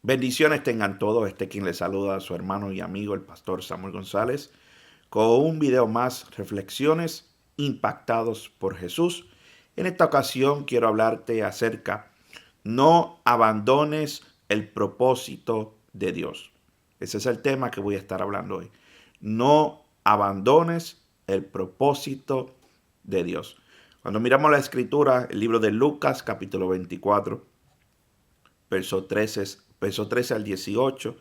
Bendiciones tengan todos. Quien les saluda a su hermano y amigo, el pastor Samuel González, con un video más, reflexiones impactados por Jesús. En esta ocasión quiero hablarte acerca, no abandones el propósito de Dios. Ese es el tema que voy a estar hablando hoy. No abandones el propósito de Dios. Cuando miramos la escritura, el libro de Lucas, capítulo 24, verso 13 al 18,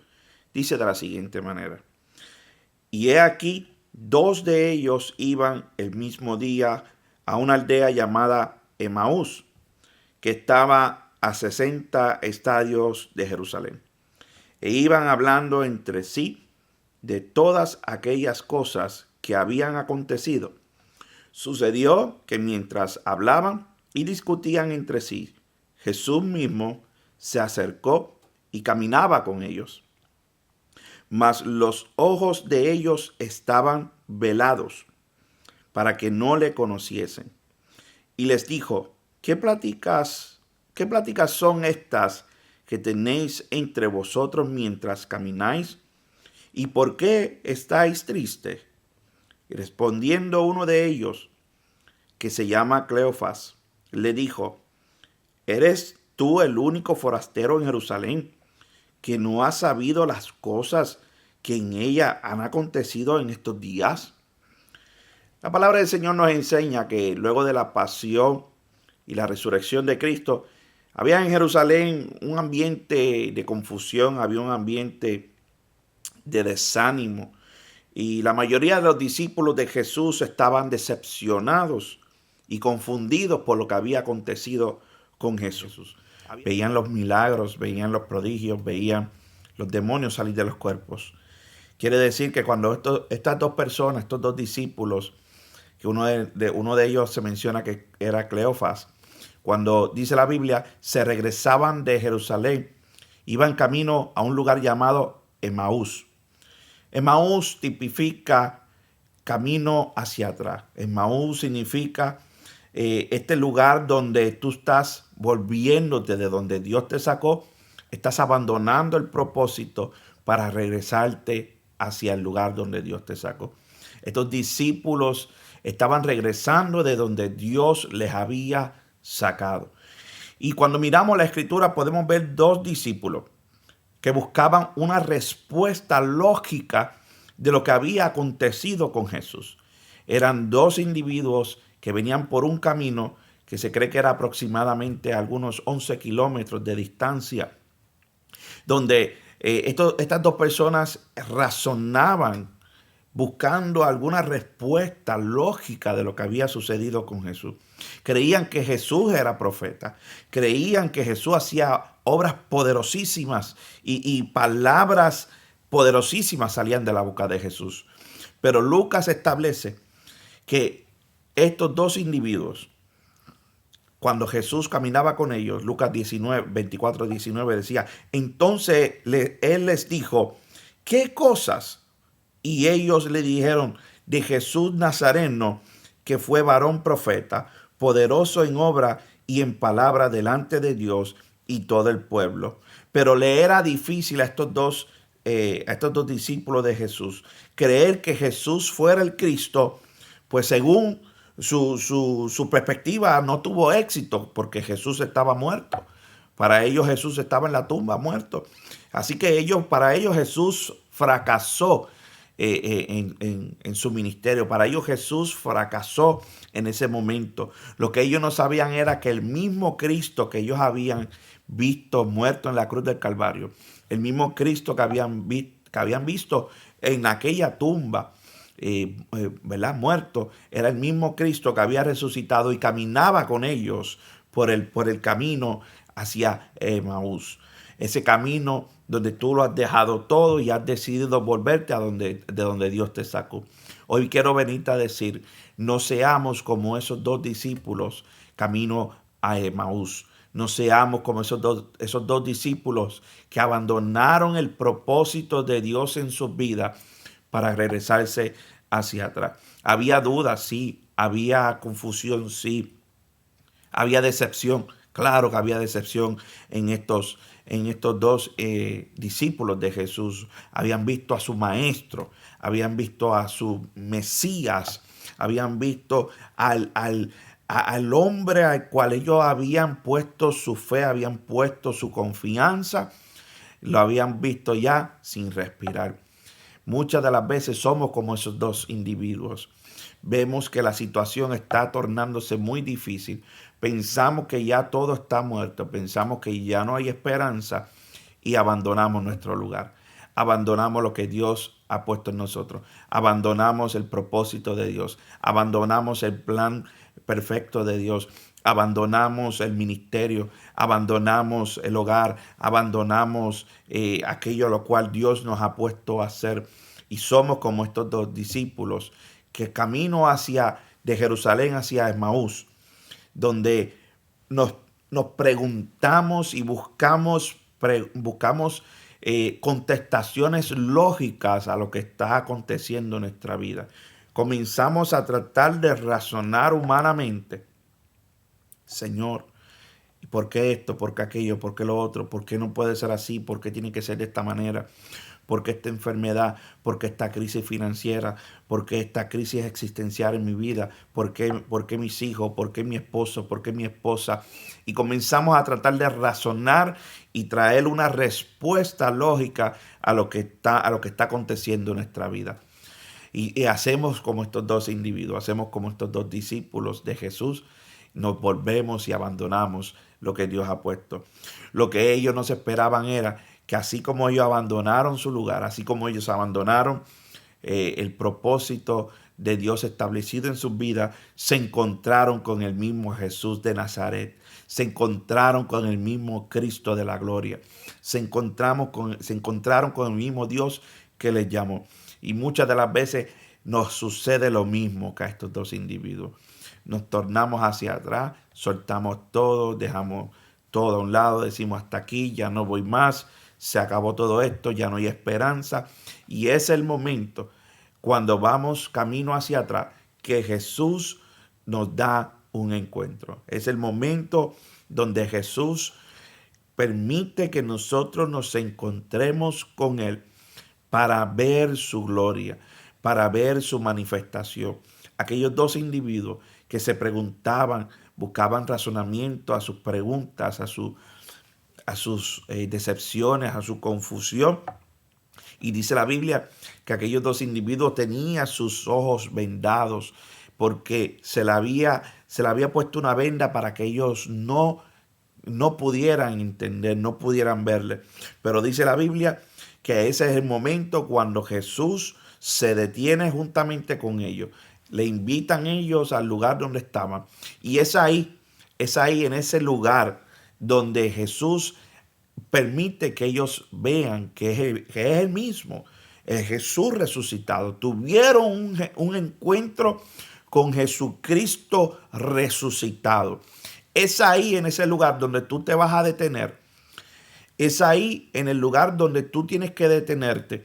dice de la siguiente manera: Y he aquí, dos de ellos iban el mismo día a una aldea llamada Emaús, que estaba a 60 estadios de Jerusalén. E iban hablando entre sí de todas aquellas cosas que habían acontecido. Sucedió que mientras hablaban y discutían entre sí, Jesús mismo se acercó y caminaba con ellos. Mas los ojos de ellos estaban velados para que no le conociesen. Y les dijo: qué pláticas son estas que tenéis entre vosotros mientras camináis? ¿Y por qué estáis tristes? Y respondiendo uno de ellos, que se llama Cleofas, le dijo: ¿Eres tú el único forastero en Jerusalén que no ha sabido las cosas que en ella han acontecido en estos días? La palabra del Señor nos enseña que luego de la pasión y la resurrección de Cristo, había en Jerusalén un ambiente de confusión, había un ambiente de desánimo, y la mayoría de los discípulos de Jesús estaban decepcionados y confundidos por lo que había acontecido con Jesús. Veían los milagros, veían los prodigios, veían los demonios salir de los cuerpos. Quiere decir que cuando estas dos personas, estos dos discípulos, que uno de ellos se menciona que era Cleofas, cuando dice la Biblia, se regresaban de Jerusalén, iban camino a un lugar llamado Emaús. Emaús tipifica camino hacia atrás. Emaús significa este lugar donde tú estás volviéndote de donde Dios te sacó, estás abandonando el propósito para regresarte hacia el lugar donde Dios te sacó. Estos discípulos estaban regresando de donde Dios les había sacado. Y cuando miramos la escritura podemos ver dos discípulos que buscaban una respuesta lógica de lo que había acontecido con Jesús. Eran dos individuos que venían por un camino que se cree que era aproximadamente a algunos 11 kilómetros de distancia, donde estas dos personas razonaban buscando alguna respuesta lógica de lo que había sucedido con Jesús. Creían que Jesús era profeta, creían que Jesús hacía obras poderosísimas y palabras poderosísimas salían de la boca de Jesús. Pero Lucas establece que estos dos individuos, cuando Jesús caminaba con ellos, Lucas 19, 24, 19 decía, entonces él les dijo: ¿qué cosas? Y ellos le dijeron: de Jesús Nazareno, que fue varón profeta, poderoso en obra y en palabra delante de Dios y todo el pueblo. Pero le era difícil a estos dos discípulos de Jesús creer que Jesús fuera el Cristo, pues según su perspectiva no tuvo éxito porque Jesús estaba muerto. Para ellos Jesús estaba en la tumba muerto. Así que para ellos Jesús fracasó en su ministerio. Para ellos Jesús fracasó en ese momento. Lo que ellos no sabían era que el mismo Cristo que ellos habían visto muerto en la cruz del Calvario, el mismo Cristo que habían visto en aquella tumba, ¿verdad?, muerto, era el mismo Cristo que había resucitado y caminaba con ellos por el camino hacia Emaús. Ese camino donde tú lo has dejado todo y has decidido volverte de donde Dios te sacó. Hoy quiero venirte a decir: no seamos como esos dos discípulos camino a Emaús. No seamos como esos dos discípulos que abandonaron el propósito de Dios en sus vidas para regresarse hacia atrás. Había dudas, sí. Había confusión, sí. Había decepción, Claro que había decepción en estos dos discípulos de Jesús. Habían visto a su maestro, habían visto a su Mesías, habían visto al hombre al cual ellos habían puesto su fe, habían puesto su confianza, lo habían visto ya sin respirar. Muchas de las veces somos como esos dos individuos. Vemos que la situación está tornándose muy difícil. Pensamos que ya todo está muerto. Pensamos que ya no hay esperanza y abandonamos nuestro lugar. Abandonamos lo que Dios ha puesto en nosotros. Abandonamos el propósito de Dios. Abandonamos el plan perfecto de Dios. Abandonamos el ministerio, abandonamos el hogar, abandonamos aquello a lo cual Dios nos ha puesto a hacer. Y somos como estos dos discípulos que camino de Jerusalén hacia Emaús, donde nos, nos preguntamos y buscamos contestaciones lógicas a lo que está aconteciendo en nuestra vida. Comenzamos a tratar de razonar humanamente. Señor, ¿y por qué esto? ¿Por qué aquello? ¿Por qué lo otro? ¿Por qué no puede ser así? ¿Por qué tiene que ser de esta manera? ¿Por qué esta enfermedad? ¿Por qué esta crisis financiera? ¿Por qué esta crisis existencial en mi vida? ¿Por qué mis hijos? ¿Por qué mi esposo? ¿Por qué mi esposa? Y comenzamos a tratar de razonar y traer una respuesta lógica a lo que está aconteciendo en nuestra vida. Y hacemos como estos dos individuos, hacemos como estos dos discípulos de Jesús. Nos volvemos y abandonamos lo que Dios ha puesto. Lo que ellos no se esperaban era que así como ellos abandonaron su lugar, así como ellos abandonaron el propósito de Dios establecido en sus vidas, se encontraron con el mismo Jesús de Nazaret, se encontraron con el mismo Cristo de la gloria, se encontraron con el mismo Dios que les llamó. Y muchas de las veces nos sucede lo mismo que a estos dos individuos. Nos tornamos hacia atrás, soltamos todo, dejamos todo a un lado, decimos hasta aquí, ya no voy más, se acabó todo esto, ya no hay esperanza. Y es el momento cuando vamos camino hacia atrás que Jesús nos da un encuentro. Es el momento donde Jesús permite que nosotros nos encontremos con Él para ver su gloria, para ver su manifestación. Aquellos dos individuos que se preguntaban, buscaban razonamiento a sus preguntas, a sus decepciones, a su confusión. Y dice la Biblia que aquellos dos individuos tenían sus ojos vendados porque se le había puesto una venda para que ellos no pudieran entender, no pudieran verle. Pero dice la Biblia que ese es el momento cuando Jesús se detiene juntamente con ellos. Le invitan ellos al lugar donde estaban. Y es ahí en ese lugar donde Jesús permite que ellos vean que es el mismo, el Jesús resucitado. Tuvieron un encuentro con Jesucristo resucitado. Es ahí en ese lugar donde tú te vas a detener. Es ahí en el lugar donde tú tienes que detenerte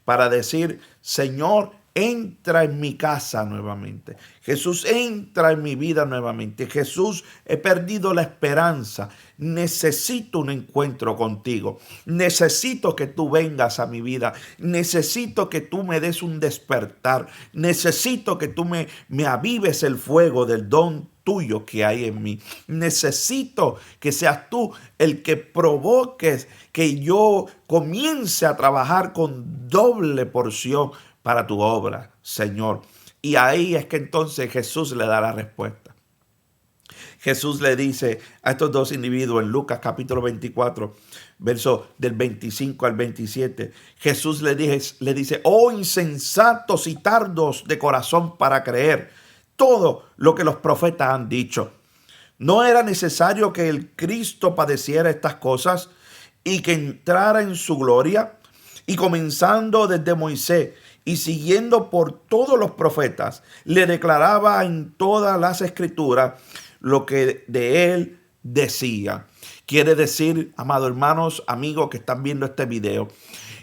para decir, Señor, entra en mi casa nuevamente. Jesús, entra en mi vida nuevamente. Jesús, he perdido la esperanza. Necesito un encuentro contigo. Necesito que tú vengas a mi vida. Necesito que tú me des un despertar. Necesito que tú me avives el fuego del don tuyo que hay en mí. Necesito que seas tú el que provoques que yo comience a trabajar con doble porción para tu obra, Señor. Y ahí es que entonces Jesús le da la respuesta. Jesús le dice a estos dos individuos en Lucas capítulo 24, verso del 25 al 27, Jesús le dice, oh insensatos y tardos de corazón para creer todo lo que los profetas han dicho. ¿No era necesario que el Cristo padeciera estas cosas y que entrara en su gloria? Y comenzando desde Moisés y siguiendo por todos los profetas, le declaraba en todas las escrituras lo que de él decía. Quiere decir, amados hermanos, amigos que están viendo este video,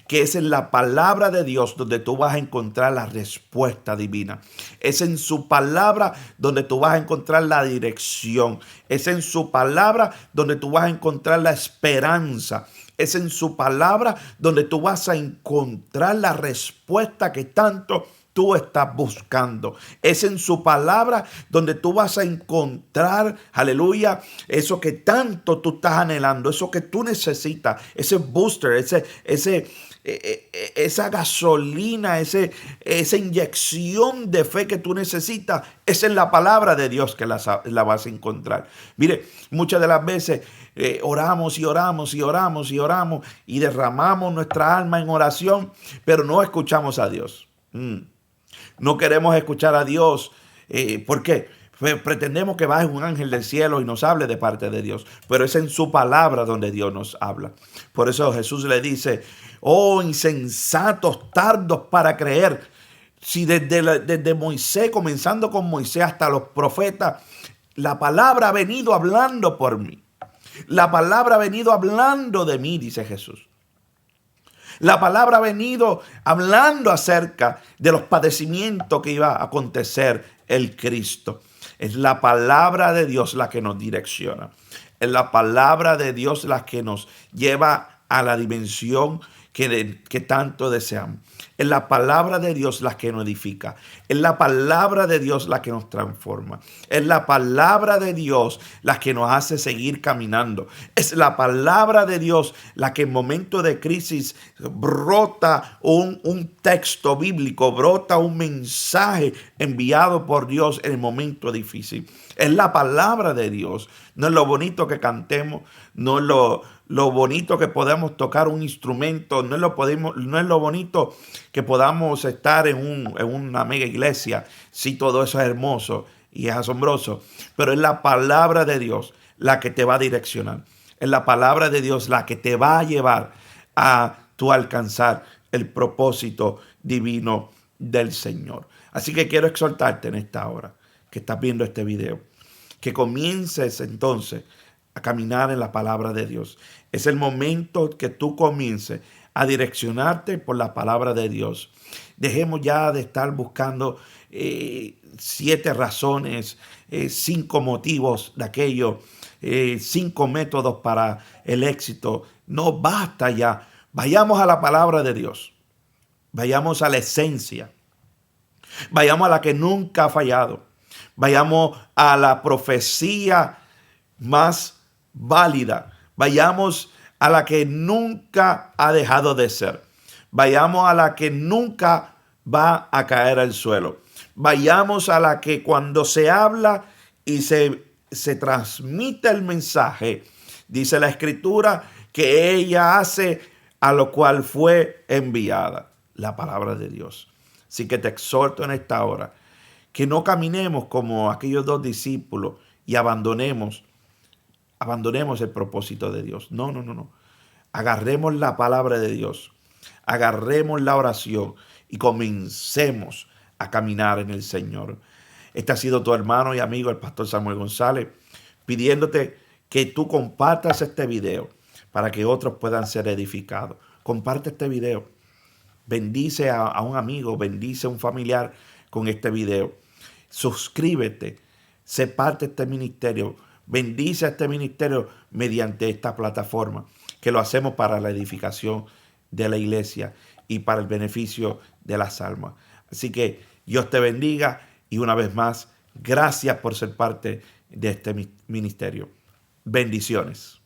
que es en la palabra de Dios donde tú vas a encontrar la respuesta divina. Es en su palabra donde tú vas a encontrar la dirección. Es en su palabra donde tú vas a encontrar la esperanza. Es en su palabra donde tú vas a encontrar la respuesta que tanto tú estás buscando. Es en su palabra donde tú vas a encontrar, aleluya, eso que tanto tú estás anhelando, eso que tú necesitas, ese booster, esa gasolina, esa inyección de fe que tú necesitas. Es en la palabra de Dios que la vas a encontrar. Mire, muchas de las veces oramos y oramos y oramos y oramos y derramamos nuestra alma en oración, pero no escuchamos a Dios. No queremos escuchar a Dios. ¿Por qué? Pretendemos que baje un ángel del cielo y nos hable de parte de Dios, pero es en su palabra donde Dios nos habla. Por eso Jesús le dice: oh insensatos, tardos para creer. Si desde Moisés, comenzando con Moisés hasta los profetas, la palabra ha venido hablando por mí. La palabra ha venido hablando de mí, dice Jesús. La palabra ha venido hablando acerca de los padecimientos que iba a acontecer el Cristo. Es la palabra de Dios la que nos direcciona. Es la palabra de Dios la que nos lleva a la dimensión que tanto deseamos. Es la palabra de Dios la que nos edifica. Es la palabra de Dios la que nos transforma. Es la palabra de Dios la que nos hace seguir caminando. Es la palabra de Dios la que en momentos de crisis brota un texto bíblico, brota un mensaje enviado por Dios en el momento difícil. Es la palabra de Dios. No es lo bonito que cantemos, no es lo bonito que podamos tocar un instrumento, no es lo bonito que podamos estar en una mega iglesia. Sí, todo eso es hermoso y es asombroso, pero es la palabra de Dios la que te va a direccionar. Es la palabra de Dios la que te va a llevar a tu alcanzar el propósito divino del Señor. Así que quiero exhortarte en esta hora que estás viendo este video, que comiences entonces a caminar en la palabra de Dios. Es el momento que tú comiences a direccionarte por la palabra de Dios. Dejemos ya de estar buscando 7 razones, 5 motivos de aquello, 5 métodos para el éxito. No, basta ya. Vayamos a la palabra de Dios. Vayamos a la esencia. Vayamos a la que nunca ha fallado. Vayamos a la profecía más válida. Vayamos a la que nunca ha dejado de ser. Vayamos a la que nunca va a caer al suelo. Vayamos a la que cuando se habla y se transmite el mensaje, dice la Escritura que ella hace a lo cual fue enviada, la palabra de Dios. Así que te exhorto en esta hora que no caminemos como aquellos 2 discípulos y abandonemos el propósito de Dios. No. Agarremos la palabra de Dios. Agarremos la oración y comencemos a caminar en el Señor. Este ha sido tu hermano y amigo, el pastor Samuel González, pidiéndote que tú compartas este video para que otros puedan ser edificados. Comparte este video. Bendice a un amigo, bendice a un familiar con este video. Suscríbete, sé parte de este ministerio. Bendice a este ministerio mediante esta plataforma, que lo hacemos para la edificación de la iglesia y para el beneficio de las almas. Así que Dios te bendiga y una vez más, gracias por ser parte de este ministerio. Bendiciones.